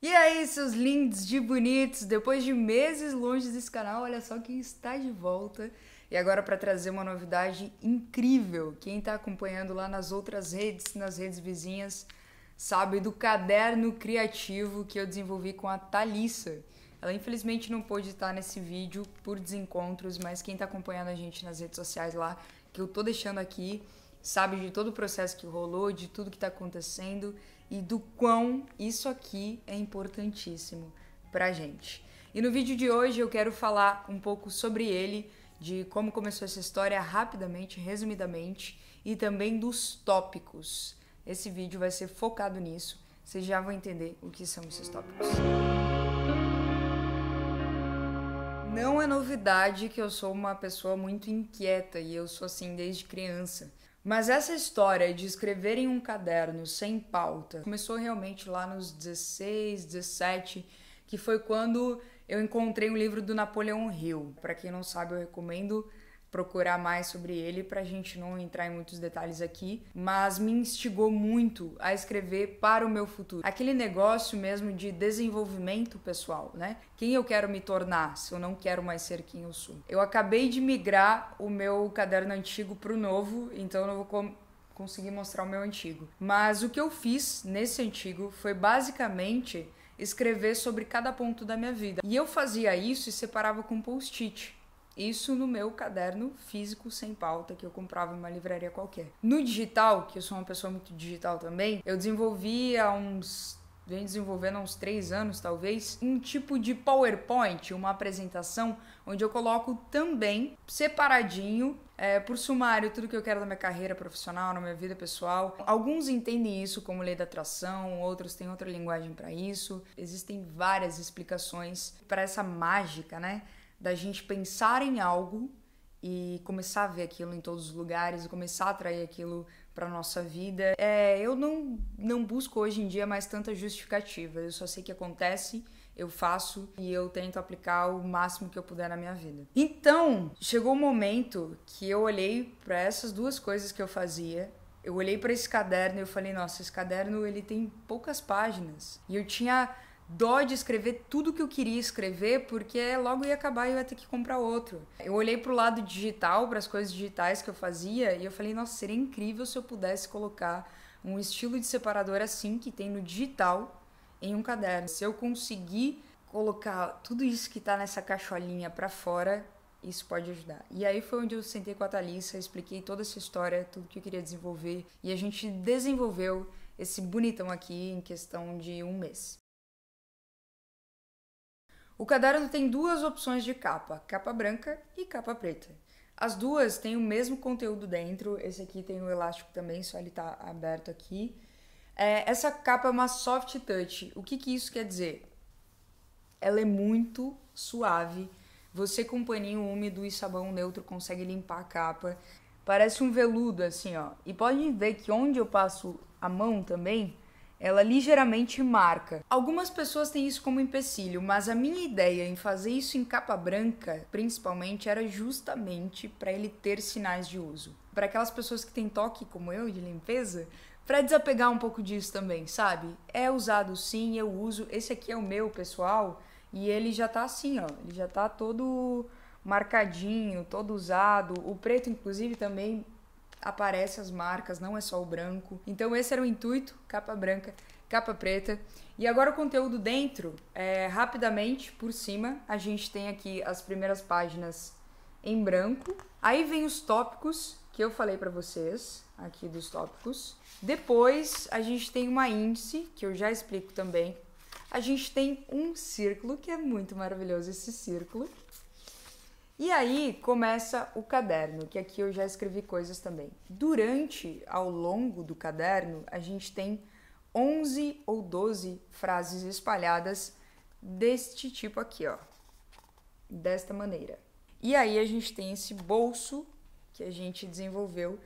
E aí, seus lindos de bonitos, depois de meses longe desse canal, olha só quem está de volta. E agora para trazer uma novidade incrível. Quem está acompanhando lá nas outras redes, nas redes vizinhas, sabe do caderno criativo que eu desenvolvi com a Thalissa. Ela infelizmente não pôde estar nesse vídeo por desencontros, mas quem está acompanhando a gente nas redes sociais lá, que eu tô deixando aqui, sabe de todo o processo que rolou, de tudo que está acontecendo e do quão isso aqui é importantíssimo pra gente. E no vídeo de hoje eu quero falar um pouco sobre ele, de como começou essa história rapidamente, resumidamente, e também dos tópicos. Esse vídeo vai ser focado nisso, vocês já vão entender o que são esses tópicos. Não é novidade que eu sou uma pessoa muito inquieta e eu sou assim desde criança. Mas essa história de escrever em um caderno sem pauta começou realmente lá nos 16, 17, que foi quando eu encontrei um livro do Napoleão Hill. Para quem não sabe, eu recomendo procurar mais sobre ele pra gente não entrar em muitos detalhes aqui, mas me instigou muito a escrever para o meu futuro. Aquele negócio mesmo de desenvolvimento pessoal, né? Quem eu quero me tornar se eu não quero mais ser quem eu sou. Eu acabei de migrar o meu caderno antigo pro novo, então eu não vou conseguir mostrar o meu antigo. Mas o que eu fiz nesse antigo foi basicamente escrever sobre cada ponto da minha vida. E eu fazia isso e separava com post-it. Isso no meu caderno físico sem pauta que eu comprava em uma livraria qualquer. No digital, que eu sou uma pessoa muito digital também, eu desenvolvi venho desenvolvendo há uns 3 anos talvez, um tipo de PowerPoint, uma apresentação onde eu coloco também separadinho por sumário tudo que eu quero da minha carreira profissional, na minha vida pessoal. Alguns entendem isso como lei da atração, outros têm outra linguagem para isso. Existem várias explicações para essa mágica, né? Da gente pensar em algo e começar a ver aquilo em todos os lugares e começar a atrair aquilo para nossa vida. Eu não busco hoje em dia mais tanta justificativa. Eu só sei que acontece, eu faço e eu tento aplicar o máximo que eu puder na minha vida. Então, chegou um momento que eu olhei para essas duas coisas que eu fazia. Eu olhei para esse caderno e eu falei, nossa, esse caderno ele tem poucas páginas. E eu tinha dó de escrever tudo que eu queria escrever, porque logo ia acabar e eu ia ter que comprar outro. Eu olhei pro lado digital, para as coisas digitais que eu fazia, e eu falei, nossa, seria incrível se eu pudesse colocar um estilo de separador assim, que tem no digital, em um caderno. Se eu conseguir colocar tudo isso que tá nessa caixolinha para fora, isso pode ajudar. E aí foi onde eu sentei com a Thalissa, expliquei toda essa história, tudo que eu queria desenvolver, e a gente desenvolveu esse bonitão aqui em questão de um mês. O caderno tem duas opções de capa, capa branca e capa preta. As duas têm o mesmo conteúdo dentro, esse aqui tem o elástico também, só ele tá aberto aqui. Essa capa é uma soft touch, o que isso quer dizer? Ela é muito suave, você com um paninho úmido e sabão neutro consegue limpar a capa. Parece um veludo assim, ó. E pode ver que onde eu passo a mão também, ela ligeiramente marca. Algumas pessoas têm isso como empecilho, mas a minha ideia em fazer isso em capa branca, principalmente, era justamente para ele ter sinais de uso. Para aquelas pessoas que têm toque como eu de limpeza, para desapegar um pouco disso também, sabe? É usado sim, eu uso. Esse aqui é o meu, pessoal, e ele já tá assim, ó. Ele já tá todo marcadinho, todo usado. O preto, inclusive, também aparece as marcas, não é só o branco. Então esse era o intuito, capa branca, capa preta. E agora o conteúdo dentro, rapidamente, por cima, a gente tem aqui as primeiras páginas em branco. Aí vem os tópicos que eu falei pra vocês, aqui dos tópicos. Depois a gente tem uma índice, que eu já explico também. A gente tem um círculo, que é muito maravilhoso esse círculo. E aí começa o caderno, que aqui eu já escrevi coisas também. Ao longo do caderno, a gente tem 11 ou 12 frases espalhadas deste tipo aqui, ó. Desta maneira. E aí a gente tem esse bolso que a gente desenvolveu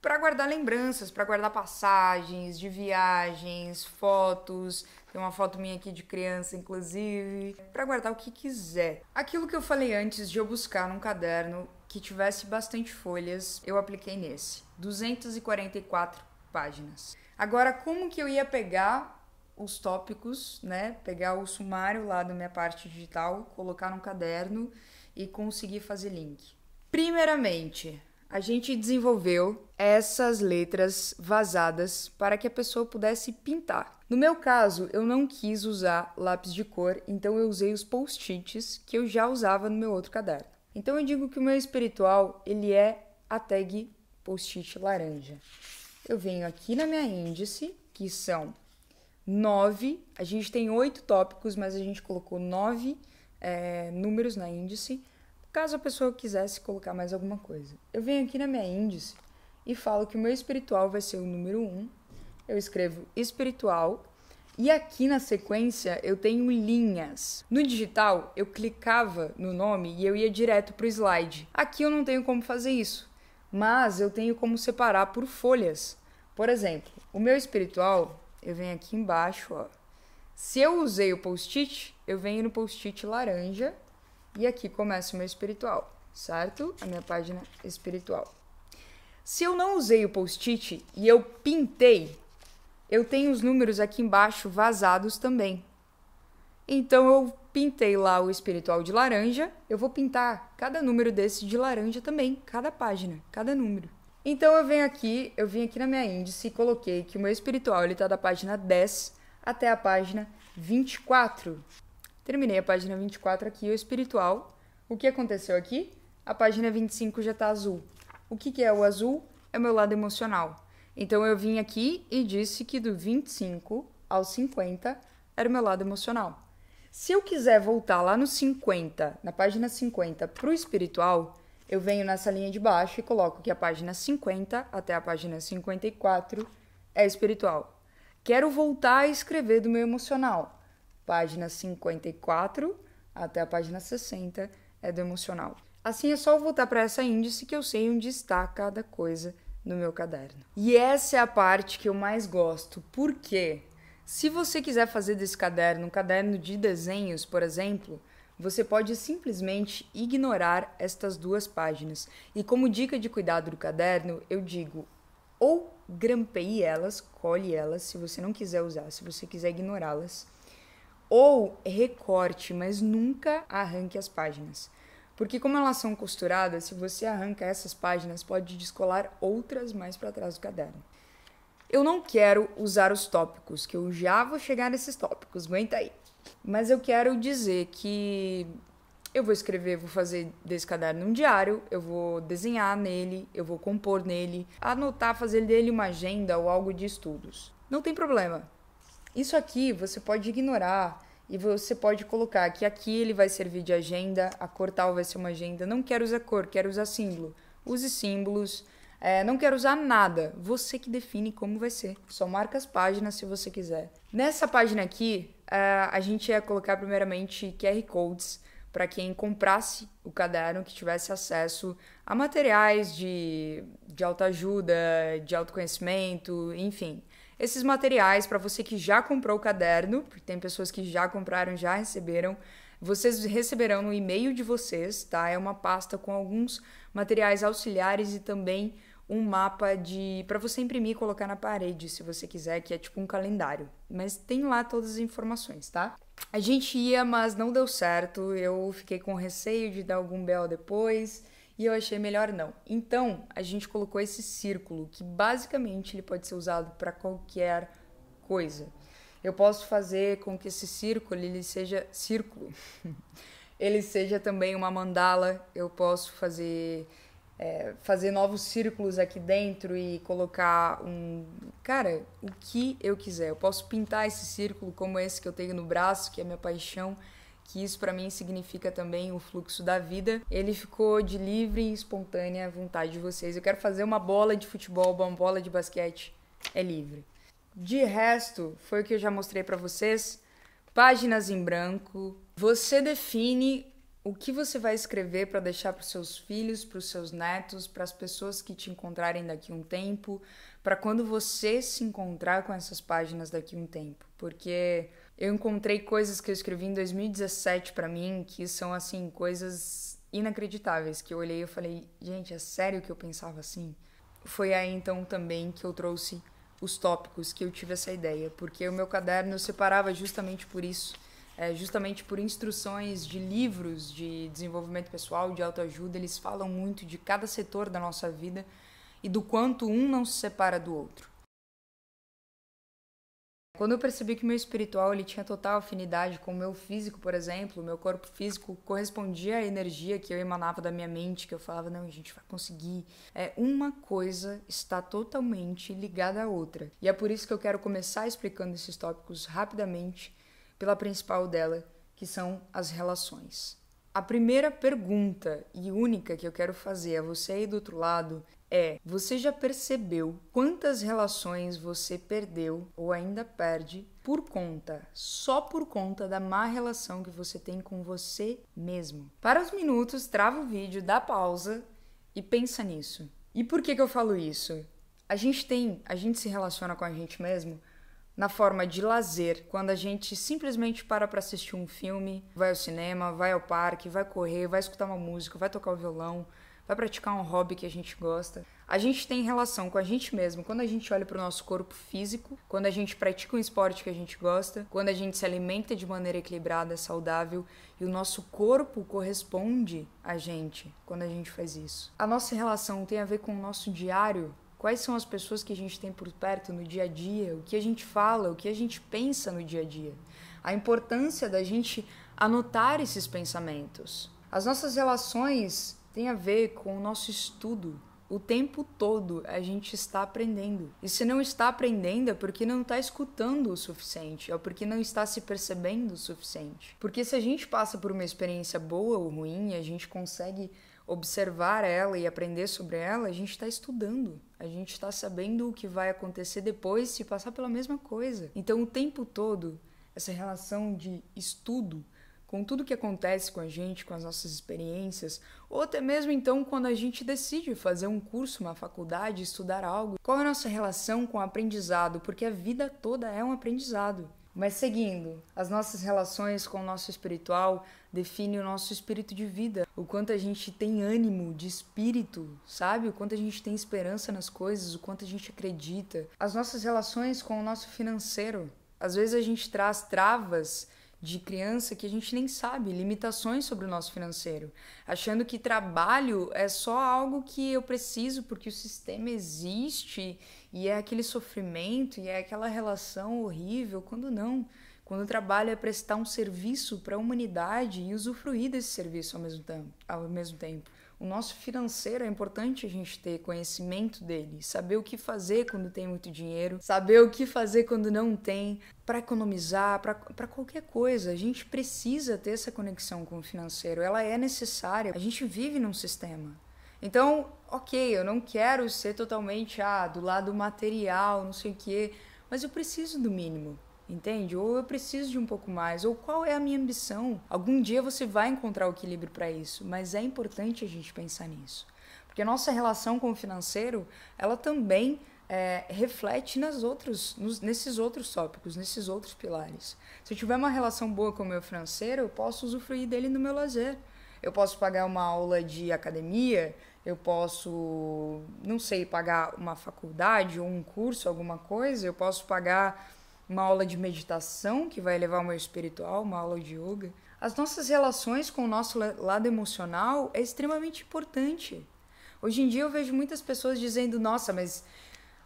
para guardar lembranças, para guardar passagens de viagens, fotos. Tem uma foto minha aqui de criança, inclusive, para guardar o que quiser. Aquilo que eu falei antes de eu buscar num caderno que tivesse bastante folhas, eu apliquei nesse. 244 páginas. Agora, como que eu ia pegar os tópicos, né? Pegar o sumário lá da minha parte digital, colocar no caderno e conseguir fazer link. Primeiramente, a gente desenvolveu essas letras vazadas para que a pessoa pudesse pintar. No meu caso, eu não quis usar lápis de cor, então eu usei os post-its que eu já usava no meu outro caderno. Então eu digo que o meu espiritual, ele é a tag post-it laranja. Eu venho aqui na minha índice, que são 9, a gente tem 8 tópicos, mas a gente colocou 9 números na índice, caso a pessoa quisesse colocar mais alguma coisa. Eu venho aqui na minha índice e falo que o meu espiritual vai ser o número 1, eu escrevo espiritual, e aqui na sequência eu tenho linhas. No digital, eu clicava no nome e eu ia direto para o slide. Aqui eu não tenho como fazer isso, mas eu tenho como separar por folhas. Por exemplo, o meu espiritual, eu venho aqui embaixo, ó. Se eu usei o post-it, eu venho no post-it laranja e aqui começa o meu espiritual, certo? A minha página espiritual. Se eu não usei o post-it e eu pintei, eu tenho os números aqui embaixo vazados também. Então eu pintei lá o espiritual de laranja, eu vou pintar cada número desse de laranja também, cada página, cada número. Então eu vim aqui na minha índice e coloquei que o meu espiritual ele tá da página 10 até a página 24. Terminei a página 24 aqui, o espiritual. O que aconteceu aqui? A página 25 já tá azul. O que é o azul? É o meu lado emocional. Então eu vim aqui e disse que do 25 ao 50 era o meu lado emocional. Se eu quiser voltar lá no 50, na página 50, para o espiritual, eu venho nessa linha de baixo e coloco que a página 50 até a página 54 é espiritual. Quero voltar a escrever do meu emocional. Página 54 até a página 60 é do emocional. Assim é só eu voltar para essa índice que eu sei onde está cada coisa no meu caderno. E essa é a parte que eu mais gosto. Por quê? Se você quiser fazer desse caderno um caderno de desenhos, por exemplo, você pode simplesmente ignorar estas duas páginas. E como dica de cuidado do caderno, eu digo, ou grampeie elas, colhe elas, se você não quiser usar, se você quiser ignorá-las, ou recorte, mas nunca arranque as páginas. Porque como elas são costuradas, se você arranca essas páginas, pode descolar outras mais para trás do caderno. Eu não quero usar os tópicos, que eu já vou chegar nesses tópicos, aguenta aí. Mas eu quero dizer que eu vou escrever, vou fazer desse caderno um diário, eu vou desenhar nele, eu vou compor nele, anotar, fazer dele uma agenda ou algo de estudos. Não tem problema. Isso aqui você pode ignorar e você pode colocar que aqui ele vai servir de agenda, a cor tal vai ser uma agenda. Não quero usar cor, quero usar símbolo. Use símbolos. Não quero usar nada. Você que define como vai ser. Só marca as páginas se você quiser. Nessa página aqui, a gente ia colocar primeiramente QR Codes para quem comprasse o caderno, que tivesse acesso a materiais de autoajuda, de autoconhecimento, enfim. Esses materiais, para você que já comprou o caderno, porque tem pessoas que já compraram, já receberam, vocês receberão no e-mail de vocês, tá? É uma pasta com alguns materiais auxiliares e também um mapa para você imprimir e colocar na parede, se você quiser, que é tipo um calendário. Mas tem lá todas as informações, tá? A gente ia, mas não deu certo. Eu fiquei com receio de dar algum BO depois e eu achei melhor não. Então, a gente colocou esse círculo, que basicamente ele pode ser usado para qualquer coisa. Eu posso fazer com que esse círculo ele seja ele seja também uma mandala. Eu posso fazer novos círculos aqui dentro e colocar o que eu quiser. Eu posso pintar esse círculo como esse que eu tenho no braço, que é minha paixão, que isso para mim significa também o fluxo da vida. Ele ficou de livre e espontânea vontade de vocês. Eu quero fazer uma bola de futebol, uma bola de basquete, é livre. De resto, foi o que eu já mostrei para vocês. Páginas em branco. Você define o que você vai escrever para deixar para os seus filhos, para os seus netos, para as pessoas que te encontrarem daqui a um tempo, para quando você se encontrar com essas páginas daqui a um tempo. Porque eu encontrei coisas que eu escrevi em 2017 para mim que são, assim, coisas inacreditáveis, que eu olhei e falei, gente, é sério que eu pensava assim? Foi aí, então, também que eu trouxe os tópicos que eu tive essa ideia, porque o meu caderno eu separava justamente por isso, justamente por instruções de livros de desenvolvimento pessoal, de autoajuda. Eles falam muito de cada setor da nossa vida e do quanto um não se separa do outro. Quando eu percebi que o meu espiritual ele tinha total afinidade com o meu físico, por exemplo, o meu corpo físico correspondia à energia que eu emanava da minha mente, que eu falava, não, a gente vai conseguir. Uma coisa está totalmente ligada à outra. E é por isso que eu quero começar explicando esses tópicos rapidamente, pela principal dela, que são as relações. A primeira pergunta e única que eu quero fazer a você aí do outro lado você já percebeu quantas relações você perdeu ou ainda perde só por conta da má relação que você tem com você mesmo? Para os minutos, trava o vídeo, dá pausa e pensa nisso. E por que eu falo isso? A gente se relaciona com a gente mesmo na forma de lazer, quando a gente simplesmente para assistir um filme, vai ao cinema, vai ao parque, vai correr, vai escutar uma música, vai tocar o violão, vai praticar um hobby que a gente gosta. A gente tem relação com a gente mesmo quando a gente olha para o nosso corpo físico, quando a gente pratica um esporte que a gente gosta, quando a gente se alimenta de maneira equilibrada, saudável, e o nosso corpo corresponde a gente quando a gente faz isso. A nossa relação tem a ver com o nosso diário. Quais são as pessoas que a gente tem por perto no dia a dia, o que a gente fala, o que a gente pensa no dia a dia. A importância da gente anotar esses pensamentos. As nossas relações têm a ver com o nosso estudo. O tempo todo a gente está aprendendo. E se não está aprendendo é porque não está escutando o suficiente, ou porque não está se percebendo o suficiente. Porque se a gente passa por uma experiência boa ou ruim, a gente consegue observar ela e aprender sobre ela, a gente está estudando. A gente está sabendo o que vai acontecer depois se passar pela mesma coisa. Então, o tempo todo, essa relação de estudo com tudo que acontece com a gente, com as nossas experiências, ou até mesmo então quando a gente decide fazer um curso, uma faculdade, estudar algo. Qual é a nossa relação com o aprendizado? Porque a vida toda é um aprendizado. Mas seguindo, as nossas relações com o nosso espiritual definem o nosso espírito de vida, o quanto a gente tem ânimo de espírito, sabe? O quanto a gente tem esperança nas coisas, o quanto a gente acredita. As nossas relações com o nosso financeiro. Às vezes a gente traz travas de criança que a gente nem sabe, limitações sobre o nosso financeiro, achando que trabalho é só algo que eu preciso porque o sistema existe e é aquele sofrimento e é aquela relação horrível, quando não. Quando o trabalho é prestar um serviço para a humanidade e usufruir desse serviço ao mesmo tempo. O nosso financeiro é importante a gente ter conhecimento dele, saber o que fazer quando tem muito dinheiro, saber o que fazer quando não tem, para economizar, para qualquer coisa. A gente precisa ter essa conexão com o financeiro, ela é necessária. A gente vive num sistema. Então, ok, eu não quero ser totalmente do lado material, não sei o quê, mas eu preciso do mínimo. Entende? Ou eu preciso de um pouco mais, ou qual é a minha ambição? Algum dia você vai encontrar o equilíbrio para isso, mas é importante a gente pensar nisso. Porque a nossa relação com o financeiro, ela também reflete nesses outros tópicos, nesses outros pilares. Se eu tiver uma relação boa com o meu financeiro, eu posso usufruir dele no meu lazer. Eu posso pagar uma aula de academia, eu posso, não sei, pagar uma faculdade ou um curso, alguma coisa, eu posso pagar uma aula de meditação que vai elevar o meu espiritual, uma aula de yoga. As nossas relações com o nosso lado emocional é extremamente importante. Hoje em dia eu vejo muitas pessoas dizendo, nossa, mas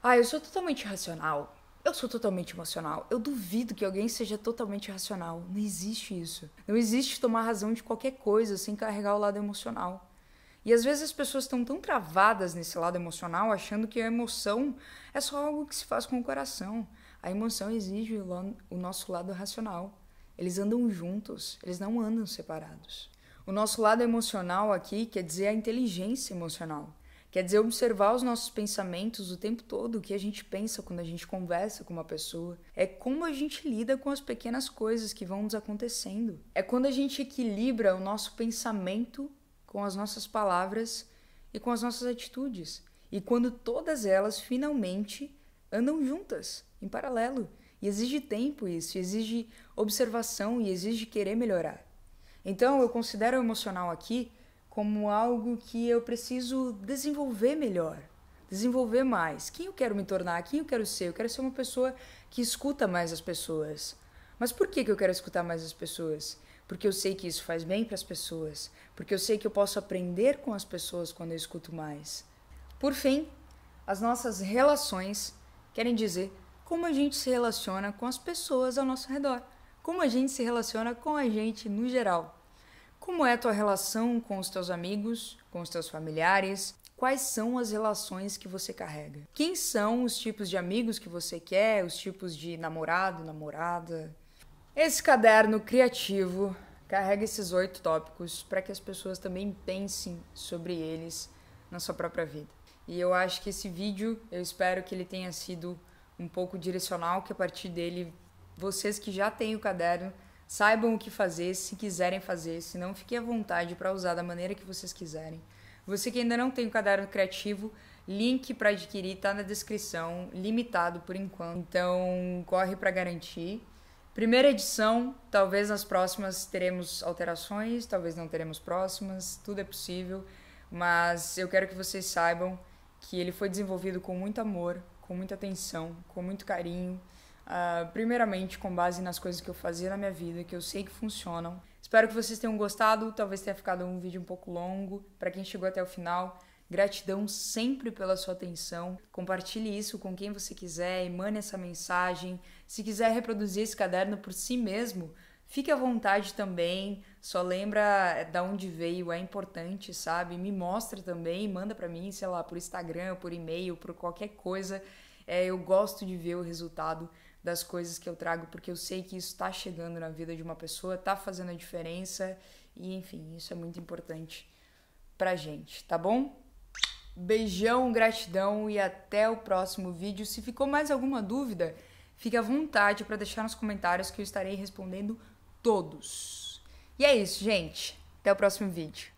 eu sou totalmente racional, eu sou totalmente emocional. Eu duvido que alguém seja totalmente racional. Não existe isso. Não existe tomar razão de qualquer coisa sem carregar o lado emocional. E às vezes as pessoas estão tão travadas nesse lado emocional, achando que a emoção é só algo que se faz com o coração. A emoção exige o nosso lado racional. Eles andam juntos, eles não andam separados. O nosso lado emocional aqui quer dizer a inteligência emocional. Quer dizer observar os nossos pensamentos o tempo todo, o que a gente pensa quando a gente conversa com uma pessoa. É como a gente lida com as pequenas coisas que vão nos acontecendo. É quando a gente equilibra o nosso pensamento com as nossas palavras e com as nossas atitudes. E quando todas elas finalmente andam juntas, em paralelo. E exige tempo isso, exige observação e exige querer melhorar. Então eu considero o emocional aqui como algo que eu preciso desenvolver melhor. desenvolver mais. Quem eu quero me tornar? Quem eu quero ser? Eu quero ser uma pessoa que escuta mais as pessoas. Mas por que eu quero escutar mais as pessoas? Porque eu sei que isso faz bem para as pessoas. Porque eu sei que eu posso aprender com as pessoas quando eu escuto mais. Por fim, as nossas relações querem dizer como a gente se relaciona com as pessoas ao nosso redor. Como a gente se relaciona com a gente no geral. Como é a tua relação com os teus amigos, com os teus familiares? Quais são as relações que você carrega? Quem são os tipos de amigos que você quer? Os tipos de namorado, namorada? Esse caderno criativo carrega esses 8 tópicos para que as pessoas também pensem sobre eles na sua própria vida. E eu acho que esse vídeo, eu espero que ele tenha sido um pouco direcional, que a partir dele, vocês que já têm o caderno, saibam o que fazer, se quiserem fazer, se não, fiquem à vontade para usar da maneira que vocês quiserem. Você que ainda não tem o caderno criativo, link para adquirir tá na descrição, limitado por enquanto, então corre para garantir. Primeira edição, talvez nas próximas teremos alterações, talvez não teremos próximas, tudo é possível, mas eu quero que vocês saibam que ele foi desenvolvido com muito amor, com muita atenção, com muito carinho, primeiramente com base nas coisas que eu fazia na minha vida, que eu sei que funcionam. Espero que vocês tenham gostado, talvez tenha ficado um vídeo um pouco longo. Para quem chegou até o final, gratidão sempre pela sua atenção. Compartilhe isso com quem você quiser e mande essa mensagem. Se quiser reproduzir esse caderno por si mesmo, fique à vontade também. Só lembra de onde veio, é importante, sabe? Me mostra também, manda para mim, sei lá, por Instagram, por e-mail, por qualquer coisa. Eu gosto de ver o resultado das coisas que eu trago, porque eu sei que isso está chegando na vida de uma pessoa, está fazendo a diferença e, enfim, isso é muito importante pra gente, tá bom? Beijão, gratidão e até o próximo vídeo. Se ficou mais alguma dúvida, fique à vontade para deixar nos comentários que eu estarei respondendo todos. E é isso, gente. Até o próximo vídeo.